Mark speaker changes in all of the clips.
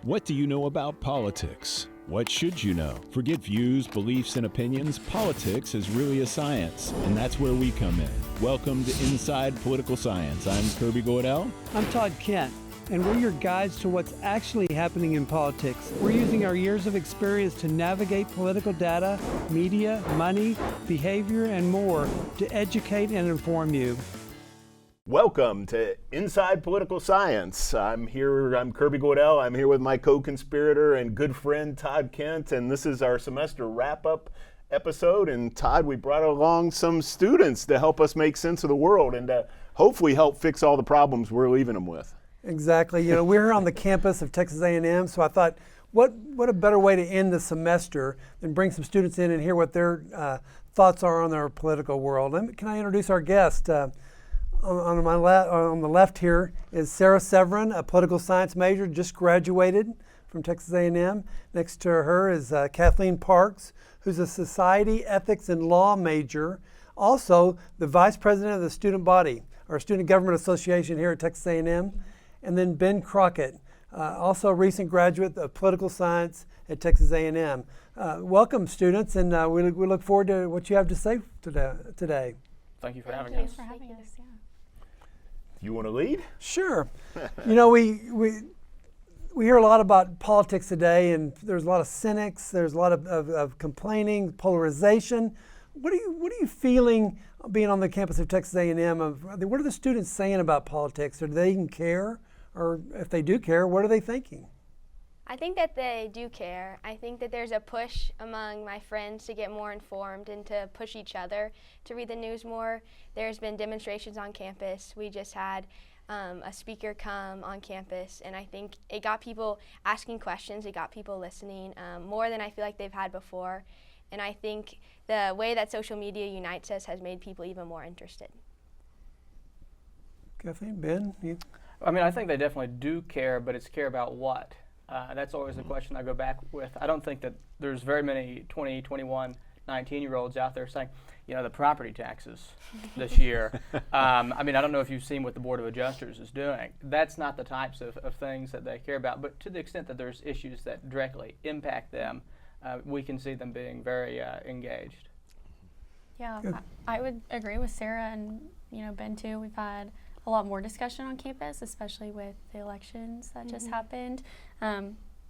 Speaker 1: What do you know about politics? What should you know? Forget views, beliefs, and opinions. Politics is really a science, and that's where we come in. Welcome to Inside Political Science. I'm Kirby Goodell.
Speaker 2: I'm Todd Kent, and we're your guides to what's actually happening in politics. We're using our years of experience to navigate political data, media, money, behavior, and more to educate and inform you.
Speaker 3: Welcome to Inside Political Science. I'm Kirby Goodell. I'm here with my co-conspirator and good friend Todd Kent, and this is our semester wrap-up episode. And Todd, we brought along some students to help us make sense of the world and to hopefully help fix all the problems we're leaving them with.
Speaker 2: Exactly. You know, we're on the campus of Texas A&M, so I thought, what a better way to end the semester than bring some students in and hear what their thoughts are on their political world. Can I introduce our guest? On the left here is Sarah Severin, a political science major, just graduated from Texas A&M. Next to her is Kathleen Parks, who's a society, ethics, and law major, also the vice president of the student body, or Student Government Association here at Texas A&M. And then Ben Crockett, also a recent graduate of political science at Texas A&M. Welcome, students, and we look forward to what you have to say today.
Speaker 4: Thank you for having us.
Speaker 5: Yeah.
Speaker 3: You want to lead?
Speaker 2: Sure. You know, we hear a lot about politics today, and there's a lot of cynics. There's a lot of complaining, polarization. What are you feeling being on the campus of Texas A&M? What are the students saying about politics? Do they even care? Or if they do care, what are they thinking?
Speaker 5: I think that they do care. I think that there's a push among my friends to get more informed and to push each other to read the news more. There's been demonstrations on campus. We just had a speaker come on campus, and I think it got people asking questions. It got people listening more than I feel like they've had before. And I think the way that social media unites us has made people even more interested.
Speaker 2: Kathleen, Ben?
Speaker 4: I mean, I think they definitely do care, but it's care about what? That's always the question I go back with. I don't think that there's very many 20, 21, 19-year-olds out there saying, you know, the property taxes this year. I mean, I don't know if you've seen what the Board of Adjusters is doing. That's not the types of things that they care about. But to the extent that there's issues that directly impact them, we can see them being very engaged.
Speaker 6: Yeah, I would agree with Sarah and, Ben too. We've had a lot more discussion on campus, especially with the elections that just happened.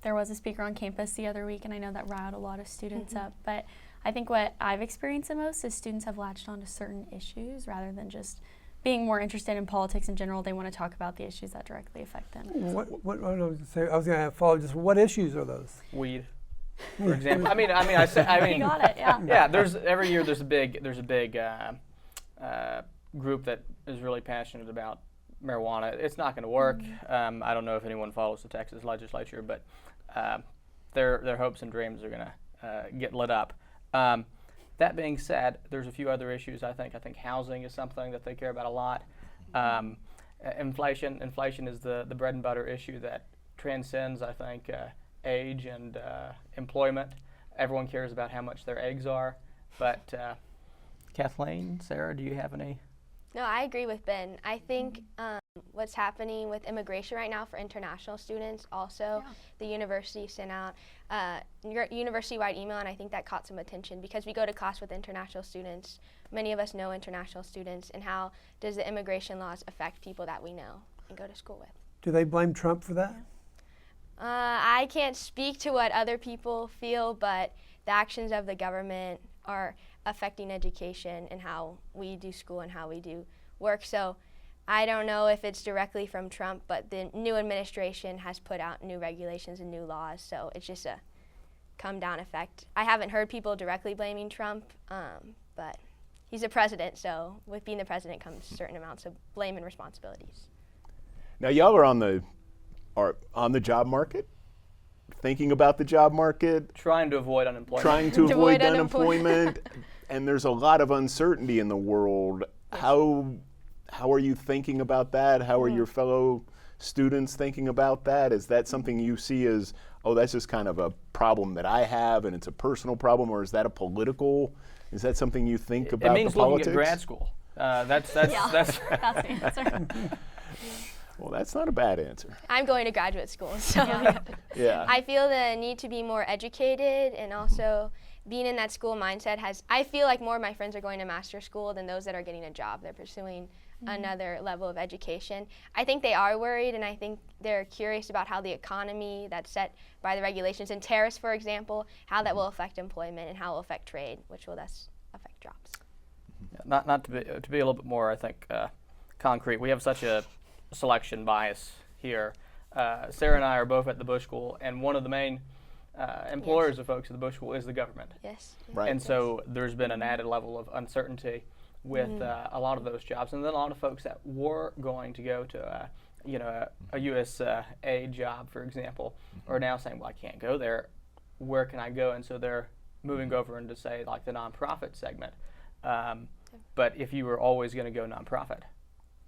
Speaker 6: There was a speaker on campus the other week, and I know that riled a lot of students up. But I think what I've experienced the most is students have latched on to certain issues rather than just being more interested in politics in general. They want to talk about the issues that directly affect them.
Speaker 2: I was going to follow just what issues are those?
Speaker 4: Weed, for example. I mean,
Speaker 6: You got it, yeah.
Speaker 4: Yeah. Every year there's a big group that is really passionate about marijuana. It's not going to work. I don't know if anyone follows the Texas legislature, but their hopes and dreams are going to get lit up. That being said, there's a few other issues. I think housing is something that they care about a lot. Inflation is the bread and butter issue that transcends, I think, age and employment. Everyone cares about how much their eggs are. But Kathleen, Sarah, do you have any?
Speaker 5: No, I agree with Ben. I think what's happening with immigration right now for international students, also the university sent out university-wide email, and I think that caught some attention because we go to class with international students. Many of us know international students, and how does the immigration laws affect people that we know and go to school with?
Speaker 2: Do they blame Trump for that?
Speaker 5: I can't speak to what other people feel, but the actions of the government are affecting education and how we do school and how we do work. So I don't know if it's directly from Trump, but the new administration has put out new regulations and new laws, so it's just a come-down effect. I haven't heard people directly blaming Trump, but he's a president, so with being the president comes certain amounts of blame and responsibilities.
Speaker 3: Now, y'all are on the job market, thinking about the job market.
Speaker 4: Trying to avoid unemployment.
Speaker 3: Trying to avoid unemployment. And there's a lot of uncertainty in the world. How are you thinking about that? How are your fellow students thinking about that? Is that something you see as, that's just kind of a problem that I have and it's a personal problem, or is that is that something you think about the politics?
Speaker 4: It means looking at grad school. That's
Speaker 6: That's the answer.
Speaker 3: Well, that's not a bad answer.
Speaker 5: I'm going to graduate school, so
Speaker 3: Yeah.
Speaker 5: I feel the need to be more educated, and also being in that school mindset I feel like more of my friends are going to master's school than those that are getting a job. They're pursuing another level of education. I think they are worried, and I think they're curious about how the economy that's set by the regulations and tariffs, for example, how that will affect employment and how it will affect trade, which will thus affect jobs.
Speaker 4: Not to be a little bit more, I think, concrete. We have such a selection bias here. Sarah and I are both at the Bush School, and one of the main employers of folks at the Bush School is the government.
Speaker 5: Yes.
Speaker 3: Right.
Speaker 4: And so there's been an added level of uncertainty with a lot of those jobs, and then a lot of folks that were going to go to a USAID job, for example, are now saying, well, I can't go there. Where can I go? And so they're moving over into, say, like the nonprofit segment. But if you were always going to go nonprofit,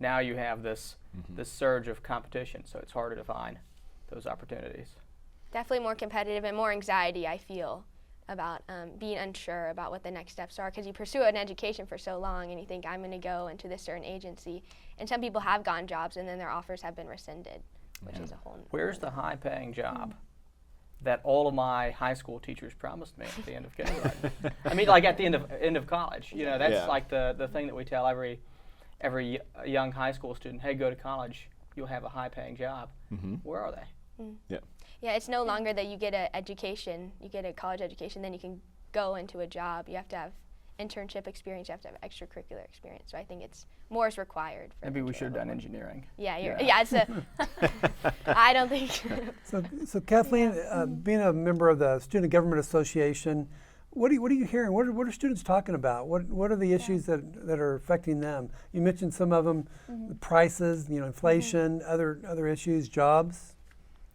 Speaker 4: now you have this surge of competition, so it's harder to find those opportunities.
Speaker 5: Definitely more competitive and more anxiety, I feel, about being unsure about what the next steps are, because you pursue an education for so long and you think, I'm going to go into this certain agency, and some people have gotten jobs and then their offers have been rescinded, which is a whole
Speaker 4: Where's the high-paying job that all of my high school teachers promised me at the end of kindergarten? I mean, like at the end of college. You know, that's like the thing that we tell every young high school student, hey, go to college, you'll have a high-paying job. Where are they?
Speaker 3: Yeah.
Speaker 5: Yeah, it's no longer that you get an education, you get a college education, then you can go into a job. You have to have internship experience, you have to have extracurricular experience. So I think more is required.
Speaker 4: Maybe we should have done engineering.
Speaker 5: Yeah, it's I don't think.
Speaker 2: So Kathleen, being a member of the Student Government Association, what are you hearing? What are students talking about? What are the issues that are affecting them? You mentioned some of them, the prices, inflation, other issues, jobs.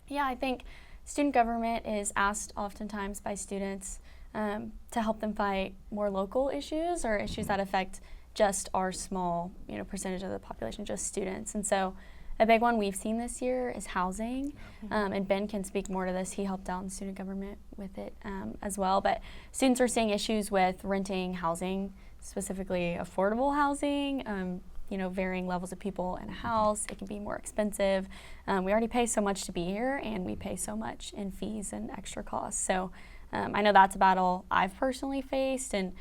Speaker 6: Yeah, I think student government is asked oftentimes by students to help them fight more local issues or issues that affect just our small, percentage of the population, just students. And so a big one we've seen this year is housing, and Ben can speak more to this. He helped out in student government with it as well. But students are seeing issues with renting housing, specifically affordable housing, varying levels of people in a house. It can be more expensive. We already pay so much to be here, and we pay so much in fees and extra costs. So I know that's a battle I've personally faced, and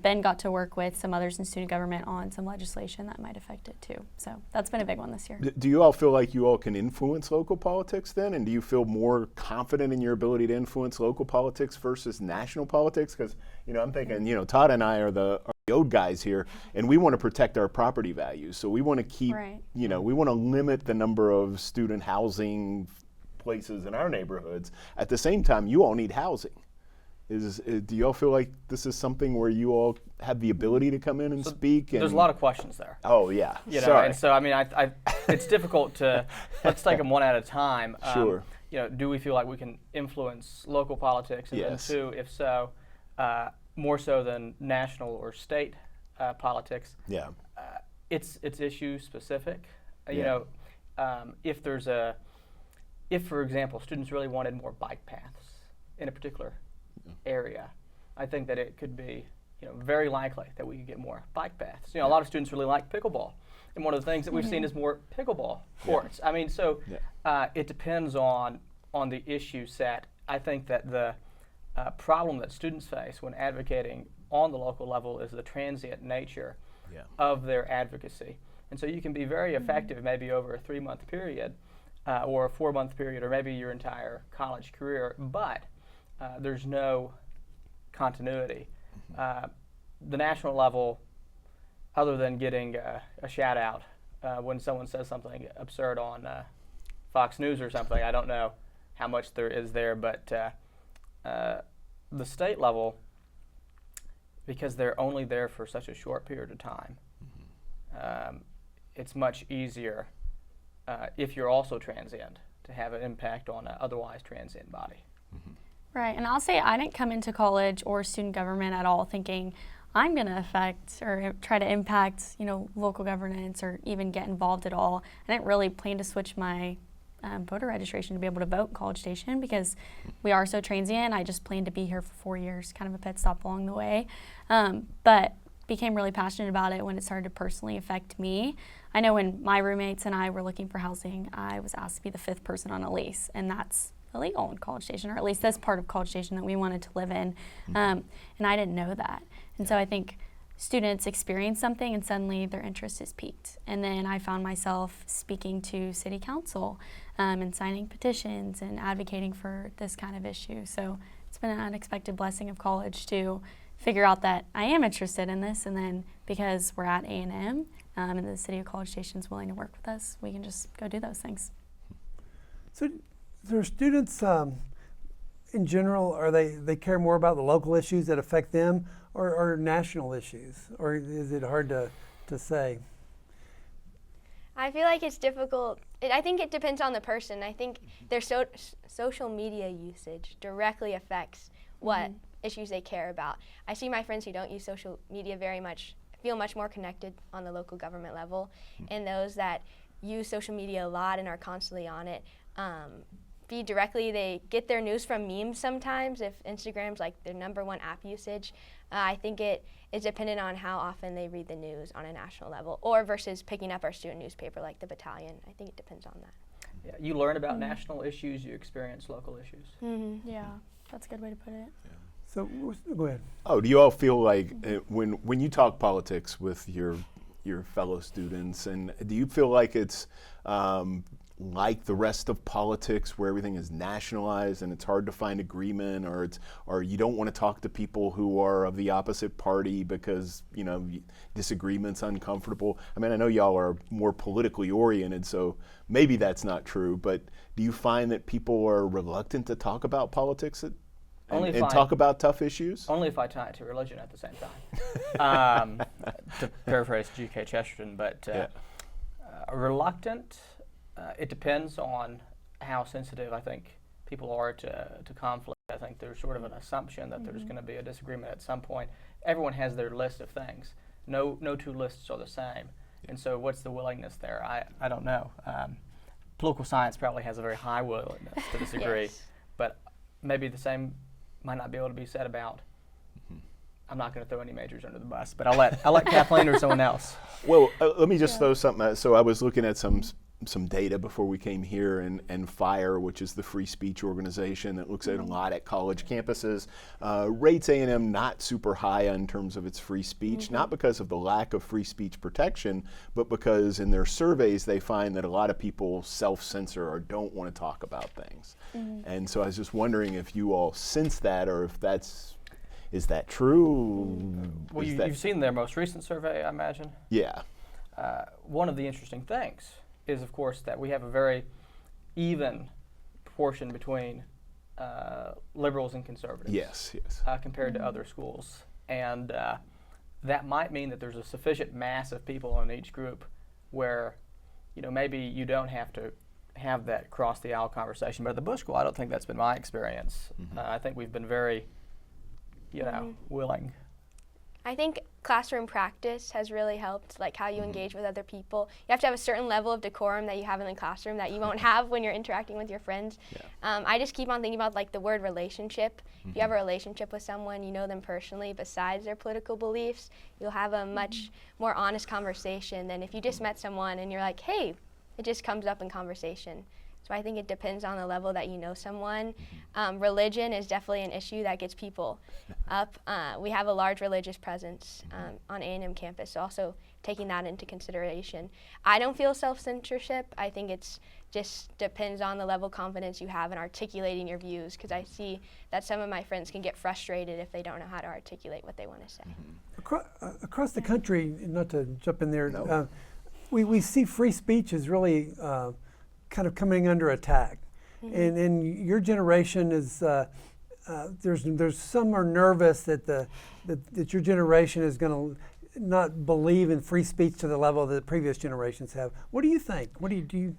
Speaker 6: Ben got to work with some others in student government on some legislation that might affect it too. So that's been a big one this year.
Speaker 3: Do you all feel like you all can influence local politics then? And do you feel more confident in your ability to influence local politics versus national politics? Because, I'm thinking, Todd and I are the old guys here, and we want to protect our property values. So we want to keep, we want to limit the number of student housing places in our neighborhoods. At the same time, you all need housing. Do you all feel like this is something where you all have the ability to come in and speak?
Speaker 4: There's a lot of questions there.
Speaker 3: Oh, yeah.
Speaker 4: Sorry. And so, I mean, it's difficult to, let's take them one at a time.
Speaker 3: Sure.
Speaker 4: Do we feel like we can influence local politics? And then two, if so, more so than national or state politics?
Speaker 3: Yeah.
Speaker 4: It's issue specific. If for example, students really wanted more bike paths in a particular area, I think that it could be, very likely that we could get more bike paths. A lot of students really like pickleball, and one of the things that we've seen is more pickleball courts. I mean, so it depends on the issue set. I think that the problem that students face when advocating on the local level is the transient nature of their advocacy. And so you can be very effective maybe over a 3-month period or a 4-month period or maybe your entire college career, but there's no continuity. The national level, other than getting a shout out when someone says something absurd on Fox News or something, I don't know how much there is there, but the state level, because they're only there for such a short period of time, it's much easier if you're also transient to have an impact on an otherwise transient body.
Speaker 6: Right, and I'll say I didn't come into college or student government at all thinking I'm going to affect or try to impact, local governance or even get involved at all. I didn't really plan to switch my voter registration to be able to vote in College Station because we are so transient. I just planned to be here for 4 years, kind of a pit stop along the way. But became really passionate about it when it started to personally affect me. I know when my roommates and I were looking for housing, I was asked to be the 5th person on a lease, and that's illegal in College Station, or at least this part of College Station that we wanted to live in. And I didn't know that. And so I think students experience something and suddenly their interest is piqued. And then I found myself speaking to city council and signing petitions and advocating for this kind of issue. So it's been an unexpected blessing of college to figure out that I am interested in this, and then because we're at A&M and the city of College Station is willing to work with us, we can just go do those things.
Speaker 2: So, are students in general, are they care more about the local issues that affect them, or national issues, or is it hard to say?
Speaker 5: I feel like it's difficult. I think it depends on the person. I think their social media usage directly affects what issues they care about. I see my friends who don't use social media very much feel much more connected on the local government level, and those that use social media a lot and are constantly on it feed directly. They get their news from memes sometimes, if Instagram's like their #1 app usage. I think it is dependent on how often they read the news on a national level, or versus picking up our student newspaper like the Battalion. I think it depends on that.
Speaker 4: Yeah, you learn about national issues, you experience local issues.
Speaker 6: Yeah, that's a good way to put it.
Speaker 2: So, go ahead.
Speaker 3: Oh, do you all feel like when you talk politics with your fellow students, and do you feel like it's like the rest of politics where everything is nationalized and it's hard to find agreement, or you don't want to talk to people who are of the opposite party because, you know, disagreement's uncomfortable? I mean, I know y'all are more politically oriented, so maybe that's not true, but do you find that people are reluctant to talk about politics and talk about tough issues?
Speaker 4: Only if I tie it to religion at the same time. To paraphrase G.K. Chesterton, but reluctant, it depends on how sensitive I think people are to conflict. I think there's sort of an assumption that there's going to be a disagreement at some point. Everyone has their list of things. No two lists are the same. And so what's the willingness there? I don't know. Political science probably has a very high willingness to disagree,
Speaker 5: Yes.
Speaker 4: but maybe the same might not be able to be said about. I'm not going to throw any majors under the bus, but I'll let Kathleen or someone else.
Speaker 3: Well, let me just throw something out. So I was looking at some data before we came here, and FIRE, which is the free speech organization that looks at a lot at college campuses, rates A&M not super high in terms of its free speech, not because of the lack of free speech protection, but because in their surveys they find that a lot of people self-censor or don't want to talk about things. And so I was just wondering if you all sense that, or if is that true?
Speaker 4: Well, you've seen their most recent survey, I imagine.
Speaker 3: Yeah.
Speaker 4: One of the interesting things is, of course, that we have a very even proportion between liberals and conservatives.
Speaker 3: Yes.
Speaker 4: Compared to other schools. And that might mean that there's a sufficient mass of people in each group where, you know, maybe you don't have to have that cross the aisle conversation. But at the Bush School, I don't think that's been my experience. I think we've been very, willing.
Speaker 5: I think classroom practice has really helped, like how you engage with other people. You have to have a certain level of decorum that you have in the classroom that you won't have when you're interacting with your friends. I just keep on thinking about like the word relationship. If you have a relationship with someone, you know them personally besides their political beliefs, you'll have a much more honest conversation than if you just met someone and you're like, hey, it just comes up in conversation. So I think it depends on the level that you know someone. Religion is definitely an issue that gets people up. We have a large religious presence on A&M campus, so also taking that into consideration. I don't feel self-censorship. I think it's just depends on the level of confidence you have in articulating your views, because I see that some of my friends can get frustrated if they don't know how to articulate what they want to say.
Speaker 2: Across the country, not to jump in there, we see free speech is really kind of coming under attack, and your generation is there's some are nervous that your generation is going to not believe in free speech to the level that previous generations have. What do you think? What do you?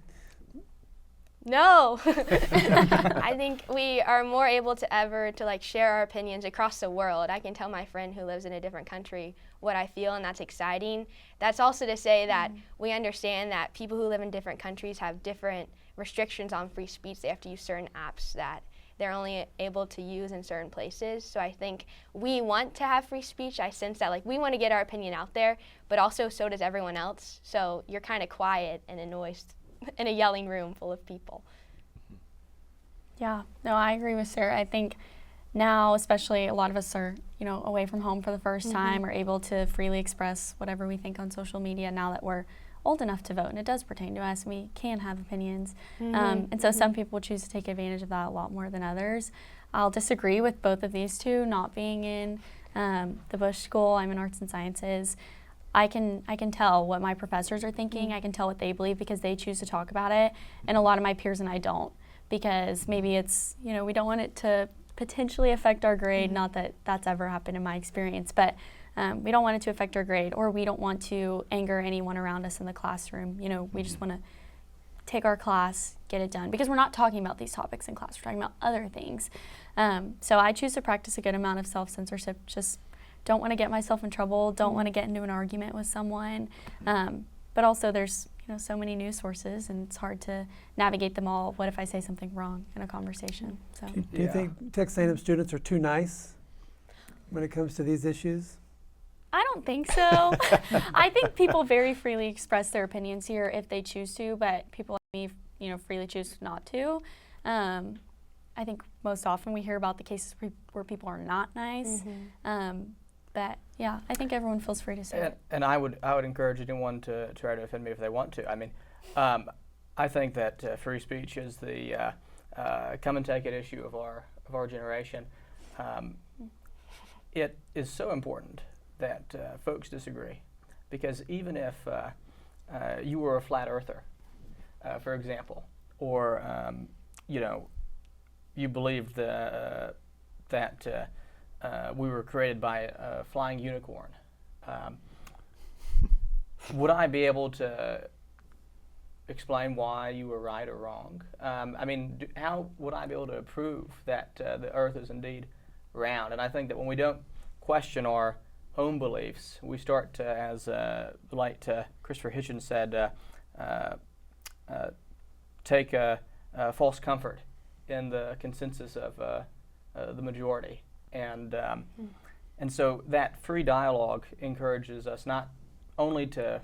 Speaker 5: No, I think we are more able to ever to like share our opinions across the world. I can tell my friend who lives in a different country what I feel, and that's exciting. That's also to say that we understand that people who live in different countries have different restrictions on free speech. They have to use certain apps that they're only able to use in certain places. So I think we want to have free speech. I sense that, like, we want to get our opinion out there, but also so does everyone else. So you're kind of quiet and a noise in a yelling room full of people.
Speaker 6: Yeah, no, I agree with Sarah. I think now, especially, a lot of us are, away from home for the first time, are able to freely express whatever we think on social media now that we're old enough to vote, and it does pertain to us, and we can have opinions. And so some people choose to take advantage of that a lot more than others. I'll disagree with both of these two, not being in the Bush School. I'm in arts and sciences. I can tell what my professors are thinking. I can tell what they believe because they choose to talk about it, and a lot of my peers and I don't, because maybe it's, we don't want it to potentially affect our grade, not that that's ever happened in my experience, but we don't want it to affect our grade, or we don't want to anger anyone around us in the classroom. We just want to take our class, get it done, because we're not talking about these topics in class, we're talking about other things. So I choose to practice a good amount of self-censorship, just don't want to get myself in trouble, don't want to get into an argument with someone, but also there's so many news sources, and it's hard to navigate them all. What if I say something wrong in a conversation? So,
Speaker 2: Do you think Texas A&M students are too nice when it comes to these issues?
Speaker 6: I don't think so. I think people very freely express their opinions here if they choose to, but people like me, freely choose not to. I think most often we hear about the cases where people are not nice. But yeah, I think everyone feels free to say it.
Speaker 4: And I would encourage anyone to try to offend me if they want to. I mean, I think that free speech is the come and take it issue of our generation. It is so important that folks disagree, because even if you were a flat earther, for example, or you believed that we were created by a flying unicorn, would I be able to explain why you were right or wrong? How would I be able to prove that the earth is indeed round? And I think that when we don't question our own beliefs, we start to, as Christopher Hitchens said, take a false comfort in the consensus of the majority. And so that free dialogue encourages us not only to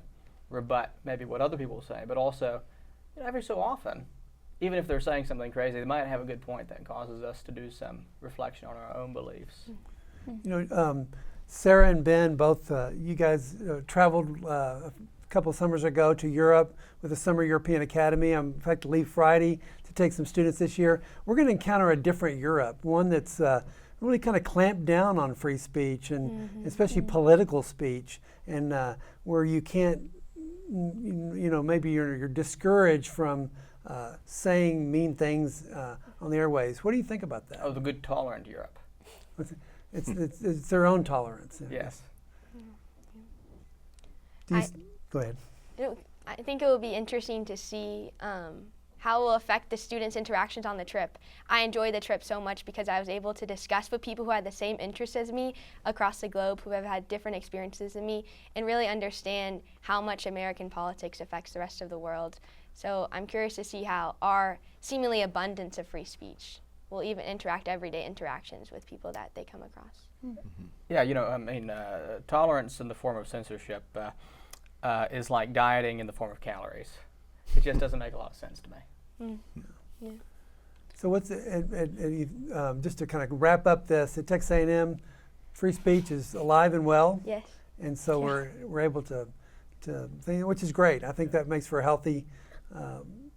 Speaker 4: rebut maybe what other people say, but also, every so often, even if they're saying something crazy, they might have a good point that causes us to do some reflection on our own beliefs.
Speaker 2: Sarah and Ben, both you guys traveled a couple of summers ago to Europe with the Summer European Academy. I'm in fact to leave Friday to take some students this year. We're going to encounter a different Europe, one that's really kind of clamped down on free speech, and especially political speech, and where you can't, maybe you're discouraged from saying mean things on the airways. What do you think about that?
Speaker 4: Oh, the good tolerant Europe.
Speaker 2: It's their own tolerance.
Speaker 4: Yes.
Speaker 2: Go ahead.
Speaker 5: I think it will be interesting to see how it will affect the students' interactions on the trip. I enjoyed the trip so much because I was able to discuss with people who had the same interests as me across the globe, who have had different experiences than me, and really understand how much American politics affects the rest of the world. So I'm curious to see how our seemingly abundance of free speech will even interact everyday interactions with people that they come across.
Speaker 4: Yeah, tolerance in the form of censorship is like dieting in the form of calories. It just doesn't make a lot of sense to me.
Speaker 5: Yeah.
Speaker 2: So what's just to kind of wrap up this, at Texas A&M, free speech is alive and well.
Speaker 5: Yes.
Speaker 2: And so we're able to think, which is great. I think that makes for healthy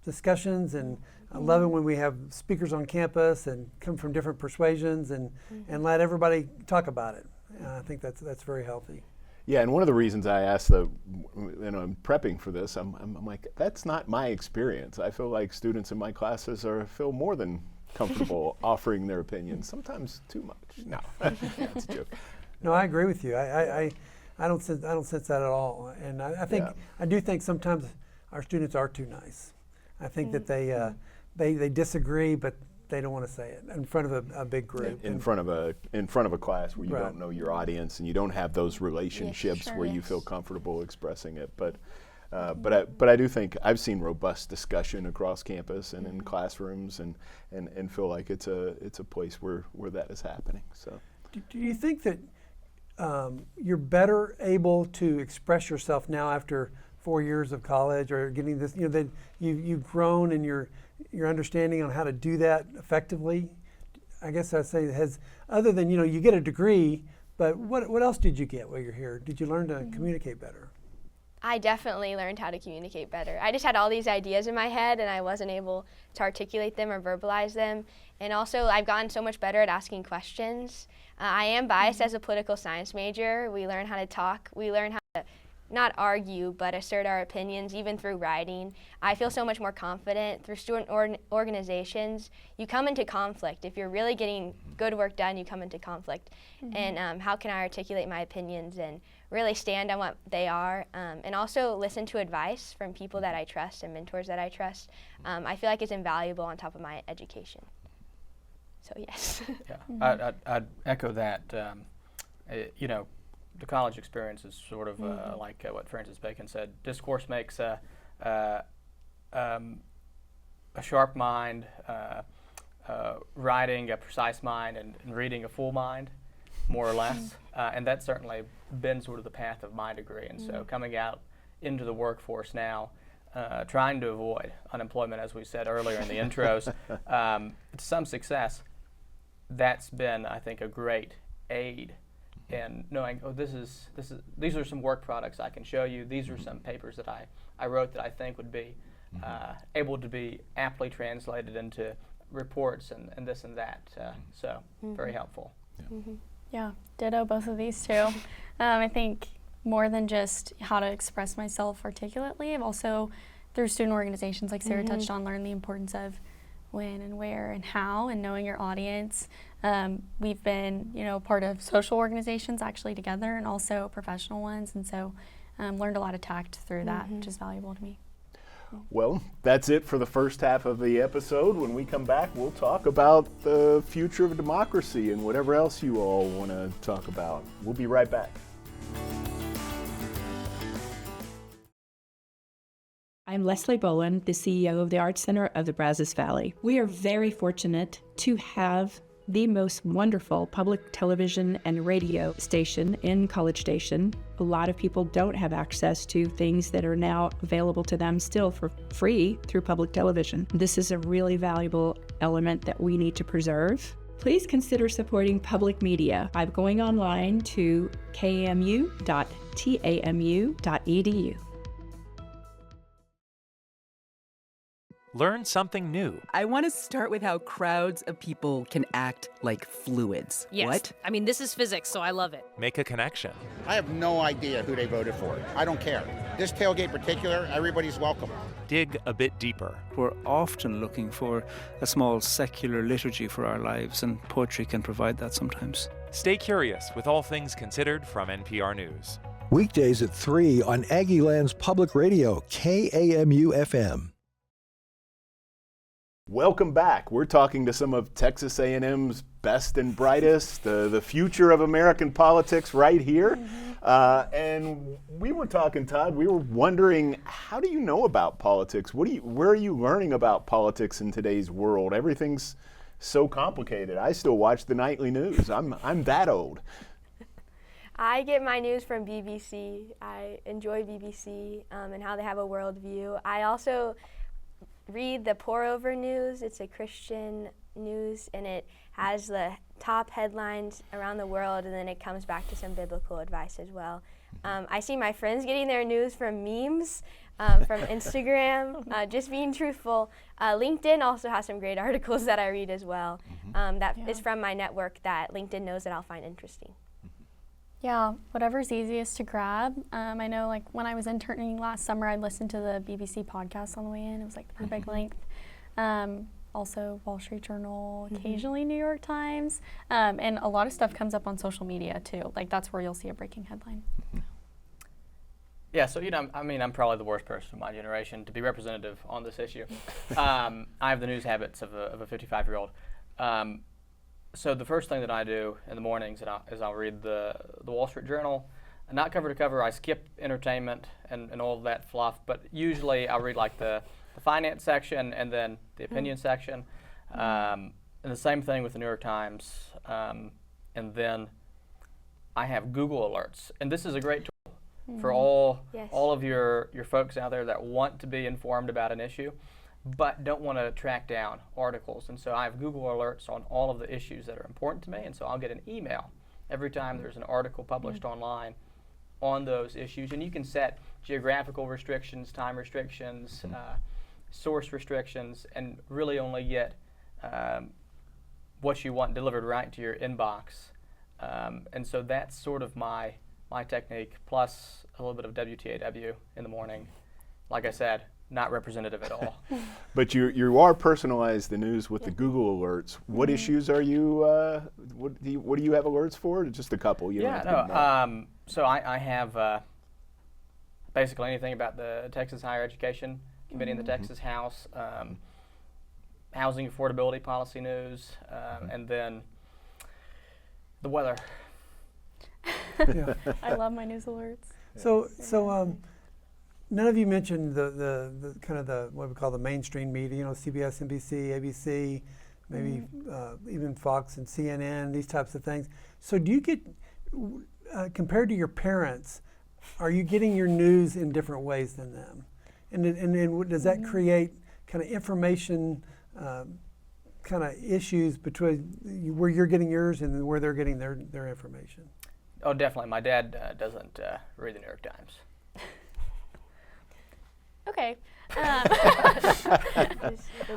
Speaker 2: discussions, and I love it when we have speakers on campus and come from different persuasions and let everybody talk about it. I think that's very healthy.
Speaker 3: Yeah, and one of the reasons I asked I'm prepping for this, I'm like, that's not my experience. I feel like students in my classes feel more than comfortable offering their opinions, sometimes too much. No, that's a joke.
Speaker 2: No, I agree with you. I don't sense that at all. And I do think sometimes our students are too nice. I think that they disagree, but they don't want to say it in front of a big group.
Speaker 3: In front of a class where you don't know your audience and you don't have those relationships where you feel comfortable expressing it. But But I do think I've seen robust discussion across campus and in classrooms, and feel like it's a place where that is happening. So,
Speaker 2: Do you think that you're better able to express yourself now after 4 years of college, or getting this, that you've grown in your understanding on how to do that effectively? I guess I'd say other than, you get a degree, but what else did you get while you're here? Did you learn to communicate better?
Speaker 5: I definitely learned how to communicate better. I just had all these ideas in my head and I wasn't able to articulate them or verbalize them. And also, I've gotten so much better at asking questions. I am biased as a political science major. We learn how to talk. We learn how to not argue, but assert our opinions, even through writing. I feel so much more confident. Through student organizations, you come into conflict. If you're really getting good work done, you come into conflict. And how can I articulate my opinions and really stand on what they are, and also listen to advice from people that I trust and mentors that I trust. I feel like it's invaluable on top of my education. So yes.
Speaker 4: Yeah, I'd echo that. The college experience is sort of like what Francis Bacon said. Discourse makes a sharp mind, writing a precise mind, and reading a full mind, more or less. And that's certainly been sort of the path of my degree. And so coming out into the workforce now, trying to avoid unemployment, as we said earlier in the intros, to some success, that's been, I think, a great aid in knowing, these are some work products I can show you. These are some papers that I wrote that I think would be able to be aptly translated into reports and this and that. So very helpful.
Speaker 6: Yeah, ditto both of these two. I think more than just how to express myself articulately, I've also, through student organizations like Sarah touched on, learned the importance of when and where and how, and knowing your audience. We've been, part of social organizations actually together, and also professional ones, and so learned a lot of tact through that, which is valuable to me.
Speaker 3: Well, that's it for the first half of the episode. When we come back, we'll talk about the future of democracy and whatever else you all want to talk about. We'll be right back.
Speaker 7: I'm Leslie Bowen, the CEO of the Arts Center of the Brazos Valley. We are very fortunate to have the most wonderful public television and radio station in College Station. A lot of people don't have access to things that are now available to them still for free through public television. This is a really valuable element that we need to preserve. Please consider supporting public media by going online to kmu.tamu.edu.
Speaker 8: Learn something new.
Speaker 9: I want to start with how crowds of people can act like fluids.
Speaker 10: Yes.
Speaker 9: What?
Speaker 10: I mean, this is physics, so I love it.
Speaker 8: Make a connection.
Speaker 11: I have no idea who they voted for. I don't care. This tailgate in particular, everybody's welcome.
Speaker 8: Dig a bit deeper.
Speaker 12: We're often looking for a small secular liturgy for our lives, and poetry can provide that sometimes.
Speaker 8: Stay curious with all things considered from NPR News.
Speaker 13: Weekdays at 3 on Aggieland's Public Radio, KAMU-FM.
Speaker 3: Welcome back. We're talking to some of Texas A&M's best and brightest, the future of American politics right here. And we were talking, Todd, we were wondering, how do you know about politics? Where are you learning about politics in today's world? Everything's so complicated. I still watch the nightly news. I'm that old.
Speaker 5: I get my news from BBC. I enjoy BBC and how they have a worldview. I also read the Pour Over News. It's a Christian news, and it has the top headlines around the world, and then it comes back to some biblical advice as well. I see my friends getting their news from memes, from Instagram, just being truthful. LinkedIn also has some great articles that I read as well. That is from my network that LinkedIn knows that I'll find interesting.
Speaker 6: Yeah, whatever's easiest to grab. I know, like, when I was interning last summer, I listened to the BBC podcast on the way in. It was like the perfect length. Also Wall Street Journal, occasionally New York Times, and a lot of stuff comes up on social media too. Like, that's where you'll see a breaking headline.
Speaker 4: Yeah, so I'm probably the worst person in my generation to be representative on this issue. I have the news habits of a 55-year-old. So the first thing that I do in the mornings is I'll read the Wall Street Journal. not cover to cover. I skip entertainment and all of that fluff, but usually I'll read like the finance section and then the opinion section. And the same thing with the New York Times. And then I have Google Alerts. And this is a great tool for all of your folks out there that want to be informed about an issue, but don't want to track down articles. And so I have Google Alerts on all of the issues that are important to me. And so I'll get an email every time there's an article published online on those issues. And you can set geographical restrictions, time restrictions, source restrictions, and really only get what you want delivered right to your inbox. And so that's sort of my technique, plus a little bit of WTAW in the morning. Like I said, not representative at all.
Speaker 3: But you are personalized the news with the Google alerts. What issues are you? What do you have alerts for? Just a couple. You don't have to give them all.
Speaker 4: So I have basically anything about the Texas Higher Education Committee in the Texas House, housing affordability policy news, and then the weather.
Speaker 6: I love my news alerts.
Speaker 2: So none of you mentioned the kind of the what we call the mainstream media, CBS, NBC, ABC, maybe even Fox and CNN, these types of things. So do you get, compared to your parents, are you getting your news in different ways than them? And does that create kind of information kind of issues between where you're getting yours and where they're getting their information?
Speaker 4: Oh, definitely. My dad doesn't read the New York Times.
Speaker 6: Okay.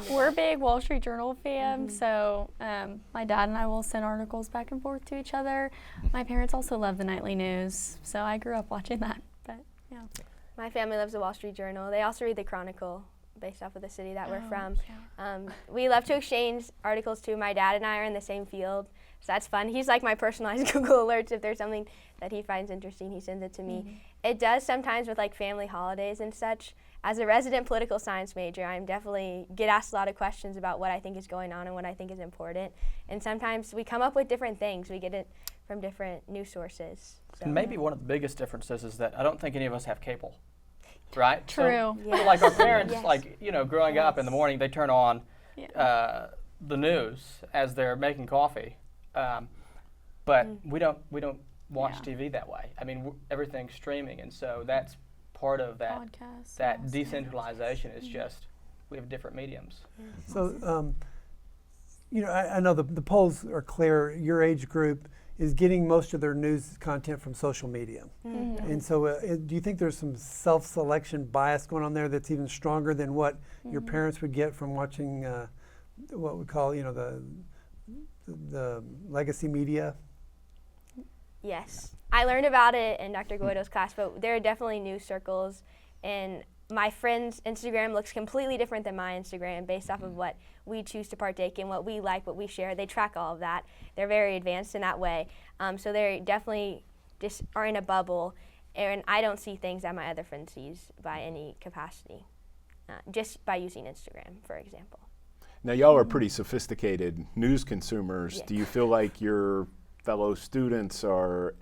Speaker 6: We're big Wall Street Journal fans, so my dad and I will send articles back and forth to each other. My parents also love the nightly news, so I grew up watching that. But yeah.
Speaker 5: My family loves the Wall Street Journal. They also read the Chronicle, based off of the city that we're from. We love to exchange articles too. My dad and I are in the same field, so that's fun. He's like my personalized Google alerts. If there's something that he finds interesting, he sends it to me. It does sometimes with like family holidays and such. As a resident political science major, I'm definitely get asked a lot of questions about what I think is going on and what I think is important. And sometimes we come up with different things. We get it from different news sources. So.
Speaker 4: And maybe one of the biggest differences is that I don't think any of us have cable, right?
Speaker 6: True.
Speaker 4: So like our parents, like, growing up in the morning, they turn on the news as they're making coffee. But we don't watch TV that way. I mean, everything's streaming, and so that's part of that.
Speaker 6: Podcasts,
Speaker 4: that decentralization is just we have different mediums.
Speaker 2: So, I know the polls are clear. Your age group is getting most of their news content from social media. And so do you think there's some self-selection bias going on there that's even stronger than what your parents would get from watching what we call, the legacy media?
Speaker 5: Yes. I learned about it in Dr. Guido's class, but there are definitely news circles, and my friend's Instagram looks completely different than my Instagram based off of what we choose to partake in, what we like, what we share. They track all of that. They're very advanced in that way. So they definitely just are in a bubble, and I don't see things that my other friend sees by any capacity, just by using Instagram, for example.
Speaker 3: Now, y'all are pretty sophisticated news consumers.
Speaker 5: Yes.
Speaker 3: Do you feel like your fellow students do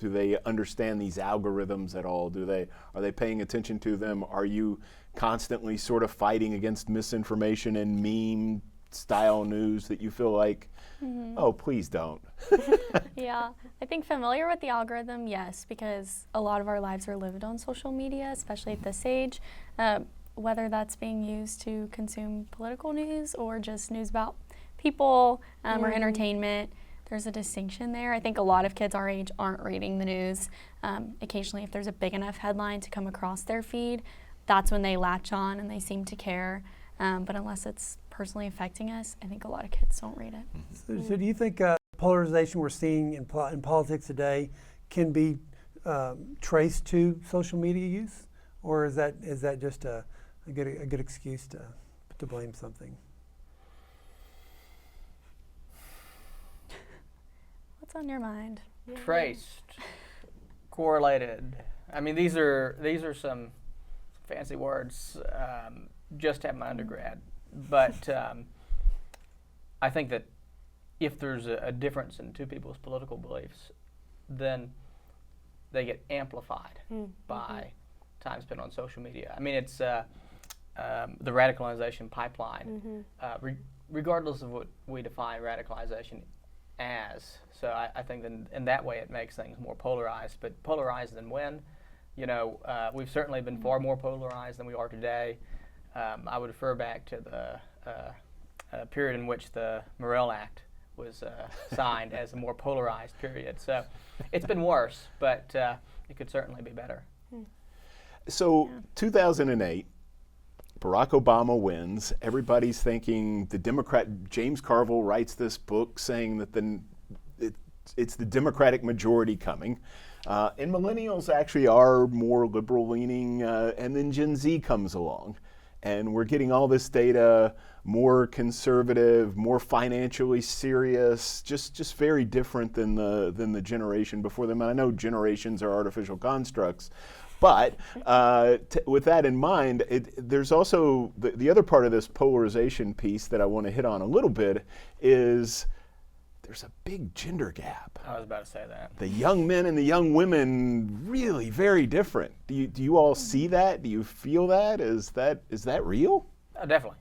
Speaker 3: they understand these algorithms at all? Are they paying attention to them? Are you constantly sort of fighting against misinformation and meme style news that you feel like, oh, please don't?
Speaker 6: Yeah, I think familiar with the algorithm, yes, because a lot of our lives are lived on social media, especially at this age. Whether that's being used to consume political news or just news about people or entertainment, there's a distinction there. I think a lot of kids our age aren't reading the news. Occasionally, if there's a big enough headline to come across their feed, that's when they latch on and they seem to care. But unless it's personally affecting us, I think a lot of kids don't read it.
Speaker 2: So do you think polarization we're seeing in politics today can be traced to social media use? Or is that just a good excuse to blame something?
Speaker 6: What's on your mind?
Speaker 4: Traced, correlated. I mean, these are some fancy words. Just had my undergrad, but I think that if there's a difference in two people's political beliefs, then they get amplified by time spent on social media. I mean, it's the radicalization pipeline, regardless of what we define radicalization as. So I think that in that way it makes things more polarized, but polarized than when? You know, we've certainly been far more polarized than we are today. I would refer back to the period in which the Morrill Act was signed as a more polarized period. So it's been worse, but it could certainly be better.
Speaker 3: So 2008, Barack Obama wins. Everybody's thinking the Democrat, James Carville writes this book saying that it's the Democratic majority coming. And millennials actually are more liberal leaning, and then Gen Z comes along. And we're getting all this data, more conservative, more financially serious, just very different than the generation before them. And I know generations are artificial constructs, but with that in mind, there's also the other part of this polarization piece that I want to hit on a little bit is there's a big gender gap.
Speaker 4: I was about to say that.
Speaker 3: The young men and the young women really very different. Do you all see that? Do you feel that? Is that real?
Speaker 4: Definitely.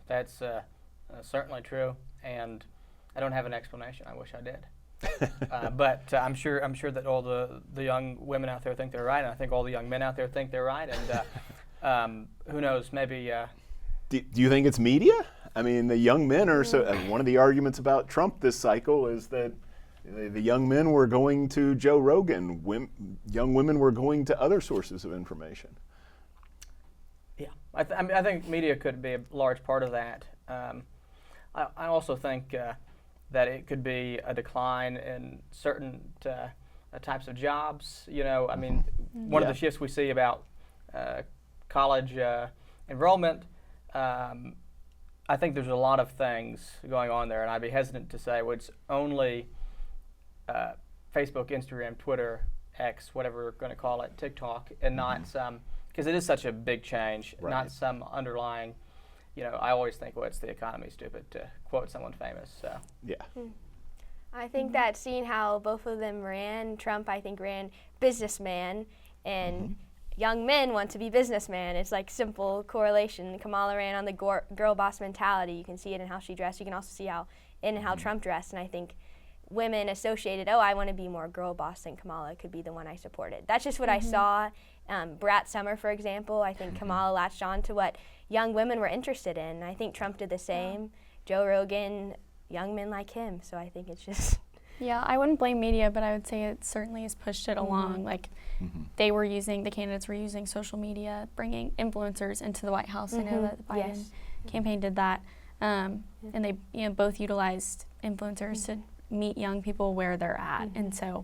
Speaker 4: That's certainly true, and I don't have an explanation. I wish I did. But I'm sure that all the young women out there think they're right, and I think all the young men out there think they're right, and who knows, maybe...
Speaker 3: Do you think it's media? I mean, the young men are one of the arguments about Trump this cycle is that the young men were going to Joe Rogan, young women were going to other sources of information.
Speaker 4: Yeah, I think media could be a large part of that. I also think that it could be a decline in certain types of jobs. You know, I mean, one of the shifts we see about college enrollment, I think there's a lot of things going on there, and I'd be hesitant to say it's only Facebook, Instagram, Twitter, X, whatever we're going to call it, TikTok, and not some, because it is such a big change, not some underlying, you know, I always think, well, it's the economy, stupid, to quote someone famous. So
Speaker 3: yeah.
Speaker 5: I think that seeing how both of them ran, Trump, I think, ran businessman, and young men want to be businessman. It's like simple correlation. Kamala ran on the girl boss mentality. You can see it in how she dressed. You can also see how Trump dressed. And I think women associated, I want to be more girl boss than Kamala could be the one I supported. That's just what I saw. Brat Summer, for example, I think Kamala latched on to what young women were interested in. I think Trump did the same. Joe Rogan, young men like him. So I think it's just...
Speaker 6: Yeah, I wouldn't blame media, but I would say it certainly has pushed it along. Like, the candidates were using social media, bringing influencers into the White House. I know that the Biden campaign did that. And they both utilized influencers to meet young people where they're at. And so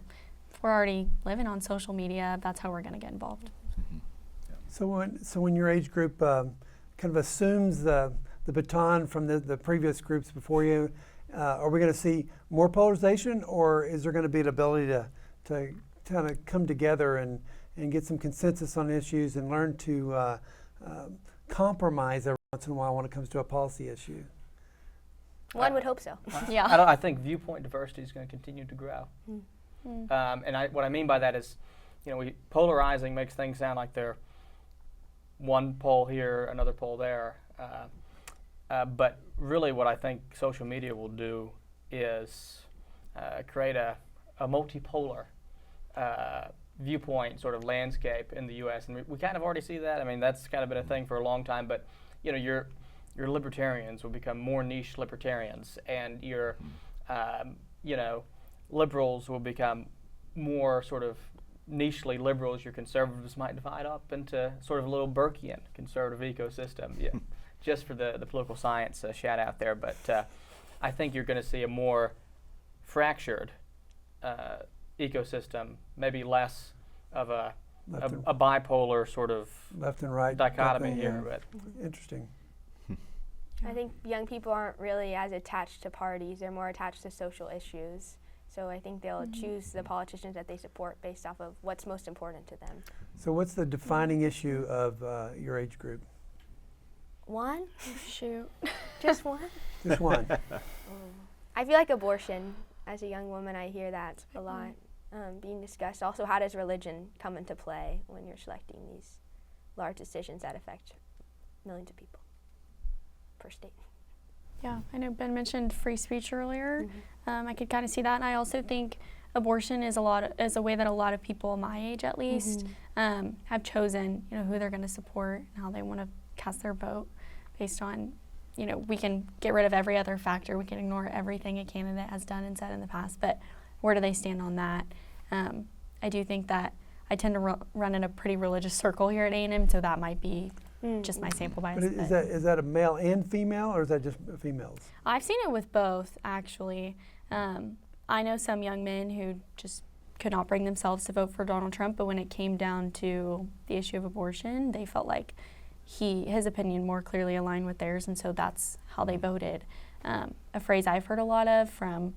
Speaker 6: if we're already living on social media, that's how we're going to get involved.
Speaker 2: So when your age group kind of assumes the baton from the previous groups before you, are we going to see more polarization, or is there going to be an ability to kind of come together and get some consensus on issues and learn to compromise every once in a while when it comes to a policy issue?
Speaker 5: One would hope so.
Speaker 4: I think viewpoint diversity is going to continue to grow. And what I mean by that is, you know, polarizing makes things sound like they're one pole here, another pole there. But really what I think social media will do is create a multipolar viewpoint sort of landscape in the U.S. And we kind of already see that. I mean, that's kind of been a thing for a long time. But, you know, your libertarians will become more niche libertarians, and your, you know, liberals will become more sort of nichely liberals. Your conservatives might divide up into sort of a little Burkean conservative ecosystem. Yeah. Just for the political science shout out there, but I think you're going to see a more fractured ecosystem, maybe less of a bipolar sort of
Speaker 2: left and right
Speaker 4: dichotomy here. But
Speaker 2: interesting.
Speaker 5: I think young people aren't really as attached to parties; they're more attached to social issues. So I think they'll choose the politicians that they support based off of what's most important to them.
Speaker 2: So what's the defining issue of your age group?
Speaker 5: One?
Speaker 6: Shoot.
Speaker 5: Just one?
Speaker 2: Just one.
Speaker 5: I feel like abortion. As a young woman, I hear that a lot. being discussed. Also, how does religion come into play when you're selecting these large decisions that affect millions of people per state?
Speaker 6: Yeah, I know Ben mentioned free speech earlier. I could kind of see that, and I also think abortion is a way that a lot of people my age, at least, have chosen, who they're going to support and how they want to cast their vote based on, we can get rid of every other factor, we can ignore everything a candidate has done and said in the past, but where do they stand on that? I do think that I tend to run in a pretty religious circle here at A&M, so that might be just my sample bias.
Speaker 2: But is that a male and female, or is that just females?
Speaker 6: I've seen it with both, actually. I know some young men who just could not bring themselves to vote for Donald Trump, but when it came down to the issue of abortion, they felt like his opinion more clearly aligned with theirs, and so that's how they voted. A phrase I've heard a lot of from,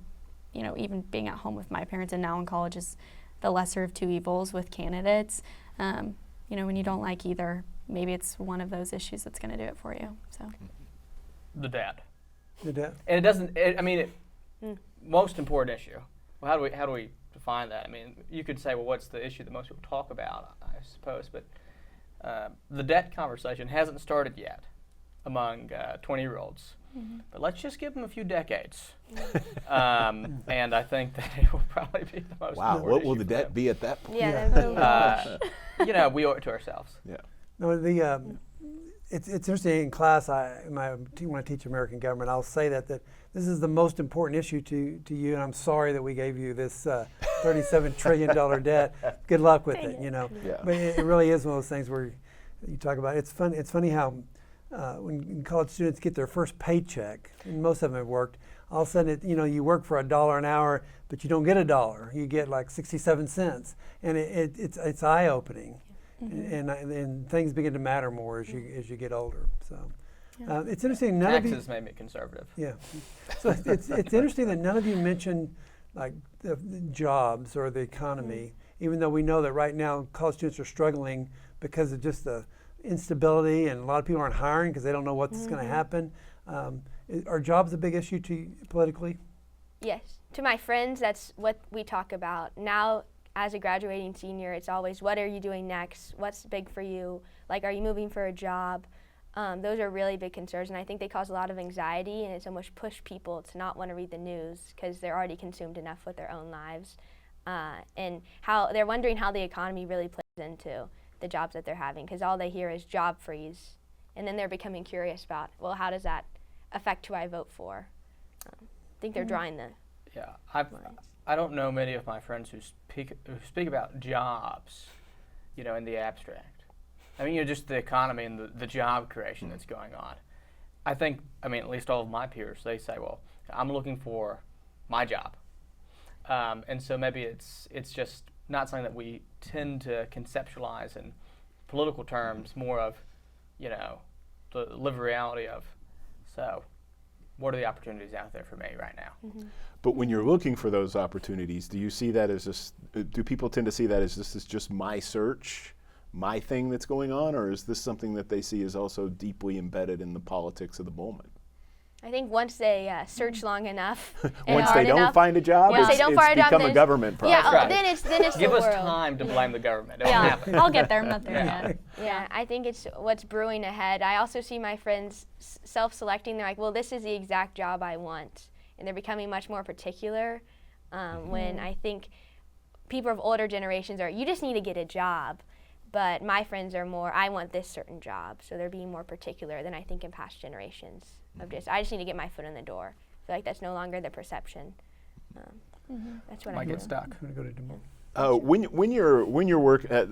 Speaker 6: even being at home with my parents and now in college is the lesser of two evils with candidates. When you don't like either, maybe it's one of those issues that's going to do it for you. So,
Speaker 4: the dad.
Speaker 2: The dad.
Speaker 4: And it doesn't. Most important issue. Well, how do we define that? I mean, you could say, well, what's the issue that most people talk about? I suppose, but the debt conversation hasn't started yet among 20-year-olds. But let's just give them a few decades, and I think that it will probably be the most.
Speaker 3: Wow,
Speaker 4: important
Speaker 3: what will
Speaker 4: issue
Speaker 3: the
Speaker 4: for
Speaker 3: debt
Speaker 4: them.
Speaker 3: be at that point?
Speaker 5: Yeah,
Speaker 4: we owe it to ourselves.
Speaker 3: Yeah.
Speaker 2: No, it's interesting in class. When I teach American government, I'll say that this is the most important issue to you, and I'm sorry that we gave you this $37 trillion debt. Good luck with it, Yeah. But it really is one of those things where you talk about. It's funny how when college students get their first paycheck, and most of them have worked, all of a sudden you work for $1 an hour, but you don't get $1. You get like 67 cents, and it's eye-opening. And things begin to matter more as you get older. So it's interesting.
Speaker 4: Taxes made me conservative.
Speaker 2: Yeah. So it's interesting that none of you mentioned like the jobs or the economy, even though we know that right now college students are struggling because of just the instability, and a lot of people aren't hiring because they don't know what's going to happen. Are jobs a big issue to you politically?
Speaker 5: Yes. To my friends, that's what we talk about. Now, as a graduating senior, it's always, what are you doing next? What's big for you? Like, are you moving for a job? Those are really big concerns, and I think they cause a lot of anxiety, and it's almost pushed people to not want to read the news because they're already consumed enough with their own lives. And how they're wondering how the economy really plays into the jobs that they're having, because all they hear is job freeze, and then they're becoming curious about, well, how does that affect who I vote for? I think they're drawing the
Speaker 4: I don't know many of my friends who speak about jobs, in the abstract. I mean, just the economy and the job creation that's going on. I think, at least all of my peers, they say, well, I'm looking for my job. And so maybe it's just not something that we tend to conceptualize in political terms, more of, the live reality of, so what are the opportunities out there for me right now?
Speaker 3: But when you're looking for those opportunities, do you see that as just, do people tend to see that as this is just my search, my thing that's going on, or is this something that they see as also deeply embedded in the politics of the moment?
Speaker 5: I think once they search long enough,
Speaker 3: once they don't find a job, it's become a government problem.
Speaker 5: Yeah, then it's
Speaker 4: Give
Speaker 5: the
Speaker 4: us
Speaker 5: world.
Speaker 4: time to blame the government. It won't happen.
Speaker 6: I'll get there. I'm not there yet.
Speaker 5: Yeah, I think it's what's brewing ahead. I also see my friends self-selecting. They're like, well, this is the exact job I want. And they're becoming much more particular when I think people of older generations are, you just need to get a job. But my friends are more, I want this certain job. So they're being more particular than I think in past generations. I just need to get my foot in the door. I feel like that's no longer the perception. That's what I
Speaker 4: get stuck.
Speaker 3: When your work, I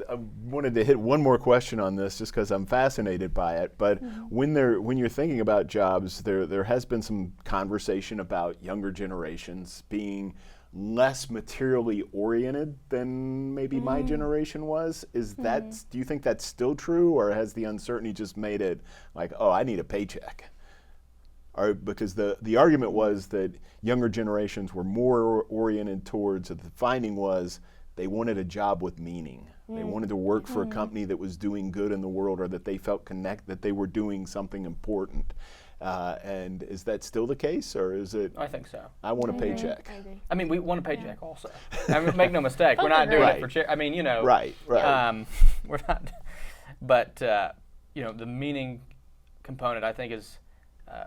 Speaker 3: wanted to hit one more question on this just because I'm fascinated by it. But when you're thinking about jobs, there has been some conversation about younger generations being less materially oriented than maybe my generation was. Is that, do you think that's still true, or has the uncertainty just made it like, oh, I need a paycheck? Or because the argument was that younger generations were more oriented towards, the finding was they wanted a job with meaning. They wanted to work for a company that was doing good in the world, or that they felt that they were doing something important. And is that still the case, or is it?
Speaker 4: I think so.
Speaker 3: I want a paycheck.
Speaker 5: I agree.
Speaker 4: I mean, we want a paycheck also. I mean, make no mistake, we're not doing it for charity. I mean, you know.
Speaker 3: Right.
Speaker 4: We're not. But the meaning component, I think, is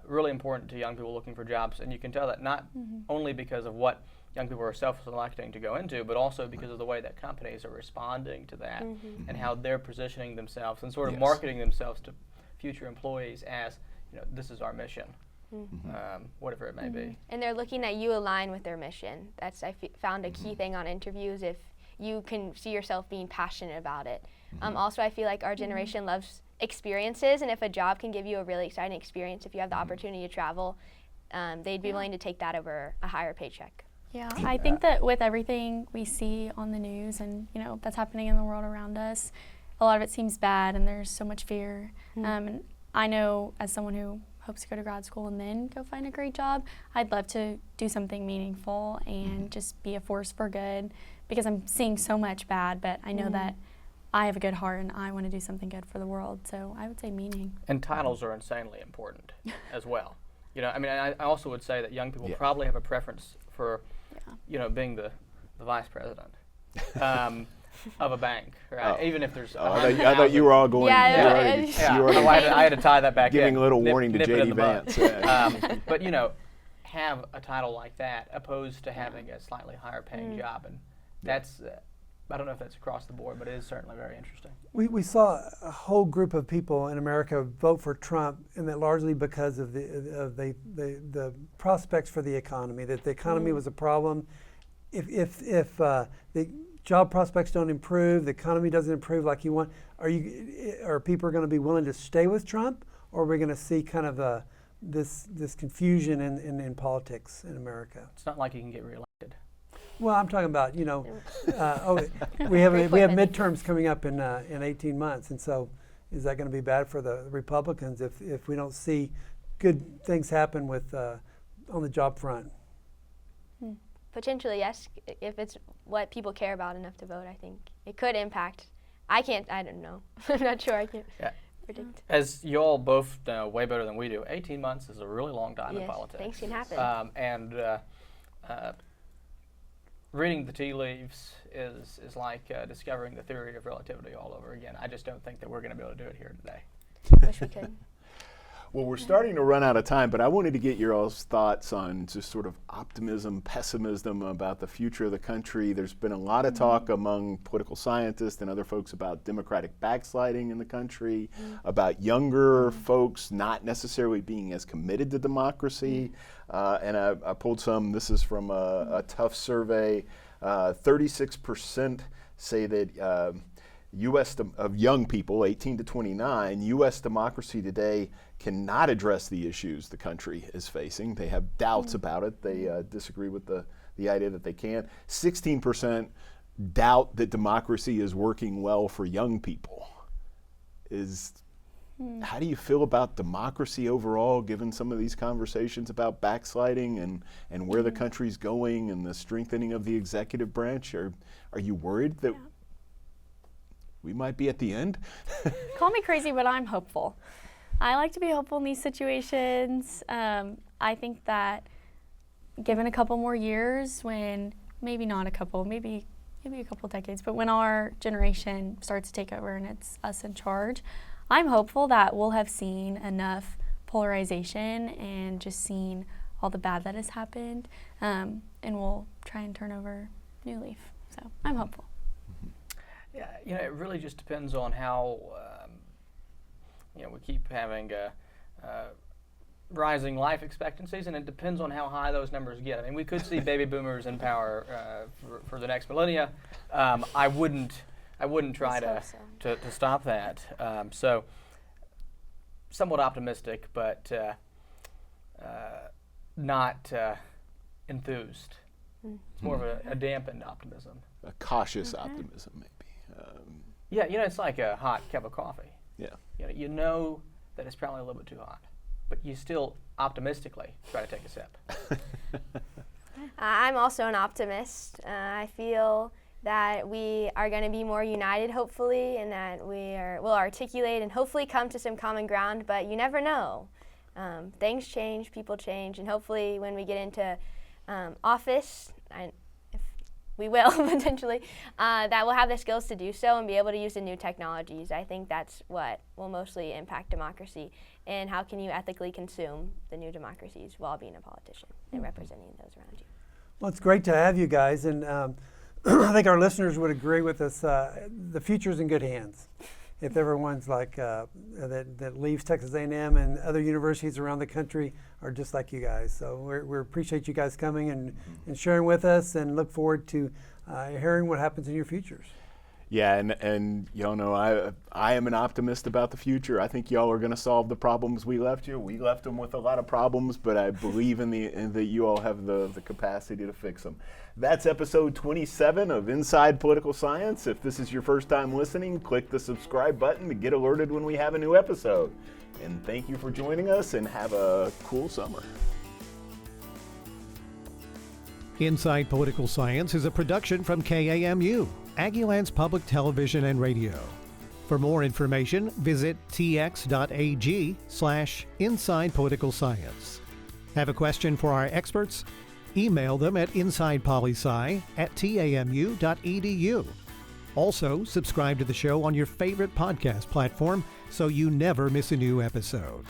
Speaker 4: really important to young people looking for jobs, and you can tell that not only because of what young people are self-selecting to go into, but also because of the way that companies are responding to that and how they're positioning themselves and sort of marketing themselves to future employees as, this is our mission, whatever it may be.
Speaker 5: And they're looking at you align with their mission. That's found a key thing on interviews, if you can see yourself being passionate about it. Also, I feel like our generation loves experiences, and if a job can give you a really exciting experience, if you have the opportunity to travel, they'd be willing to take that over a higher paycheck.
Speaker 6: Yeah, I think that with everything we see on the news and, that's happening in the world around us, a lot of it seems bad and there's so much fear. And I know as someone who hopes to go to grad school and then go find a great job, I'd love to do something meaningful and just be a force for good, because I'm seeing so much bad, but I know that I have a good heart and I want to do something good for the world. So I would say meaning.
Speaker 4: And titles are insanely important as well. I also would say that young people probably have a preference for being the vice president of a bank, right? Even if there's.
Speaker 3: I thought you were all going.
Speaker 4: I had to tie that back
Speaker 3: giving
Speaker 4: in.
Speaker 3: a little warning to J.D. Vance.
Speaker 4: But have a title like that opposed to having a slightly higher paying job, and that's. I don't know if that's across the board, but it is certainly very interesting.
Speaker 2: We saw a whole group of people in America vote for Trump, and that largely because of the prospects for the economy, that the economy was a problem. If the job prospects don't improve, the economy doesn't improve like you want, are people going to be willing to stay with Trump, or are we going to see kind of this confusion in politics in America?
Speaker 4: It's not like you can get reelected.
Speaker 2: Well, I'm talking about, we have midterms coming up in 18 months, and so is that going to be bad for the Republicans if we don't see good things happen with on the job front?
Speaker 5: Potentially, yes. If it's what people care about enough to vote, I think it could impact. I don't know. I'm not sure. I can't predict.
Speaker 4: As you all both know way better than we do, 18 months is a really long time in politics.
Speaker 5: Things can happen.
Speaker 4: Reading the tea leaves is like discovering the theory of relativity all over again. I just don't think that we're going to be able to do it here today.
Speaker 5: Wish we could.
Speaker 3: Well, we're starting to run out of time, but I wanted to get your all's thoughts on just sort of optimism, pessimism about the future of the country. There's been a lot of talk among political scientists and other folks about democratic backsliding in the country, about younger folks not necessarily being as committed to democracy. And I pulled some. This is from a tough survey. 36% say that of young people, 18 to 29, U.S. democracy today cannot address the issues the country is facing. They have doubts about it. They disagree with the idea that they can. 16% doubt that democracy is working well for young people. How do you feel about democracy overall, given some of these conversations about backsliding and where the country's going and the strengthening of the executive branch? Are you worried that we might be at the end?
Speaker 6: Call me crazy, but I'm hopeful. I like to be hopeful in these situations. I think that given a couple more years, when maybe not a couple, maybe a couple decades, but when our generation starts to take over and it's us in charge, I'm hopeful that we'll have seen enough polarization and just seen all the bad that has happened, and we'll try and turn over a new leaf. So I'm hopeful.
Speaker 4: Yeah, it really just depends on how, we keep having rising life expectancies, and it depends on how high those numbers get. I mean, we could see baby boomers in power for the next millennia. I wouldn't try to stop that. So, somewhat optimistic, but not enthused. It's more of a dampened optimism.
Speaker 3: A cautious optimism, maybe.
Speaker 4: It's like a hot cup of coffee.
Speaker 3: Yeah.
Speaker 4: You know that it's probably a little bit too hot, but you still optimistically try to take a sip.
Speaker 5: I'm also an optimist. I feel that we are going to be more united, hopefully, and that we'll articulate and hopefully come to some common ground, but you never know. things change, people change, and hopefully when we get into office, if we will potentially, that we'll have the skills to do so and be able to use the new technologies. I think that's what will mostly impact democracy, and how can you ethically consume the new democracies while being a politician and representing those around you.
Speaker 2: Well, it's great to have you guys, and I think our listeners would agree with us. The future's in good hands. If everyone's like that leaves Texas A&M and other universities around the country are just like you guys. So we appreciate you guys coming and sharing with us, and look forward to hearing what happens in your futures.
Speaker 3: Yeah, and y'all know I am an optimist about the future. I think y'all are going to solve the problems we left you. We left them with a lot of problems, but I believe in that you all have the capacity to fix them. That's episode 27 of Inside Political Science. If this is your first time listening, click the subscribe button to get alerted when we have a new episode. And thank you for joining us, and have a cool summer.
Speaker 14: Inside Political Science is a production from KAMU, Aggieland's Public Television and Radio. For more information, visit tx.ag/Inside Political Science. Have a question for our experts? Email them at insidepolisci@tamu.edu. Also, subscribe to the show on your favorite podcast platform so you never miss a new episode.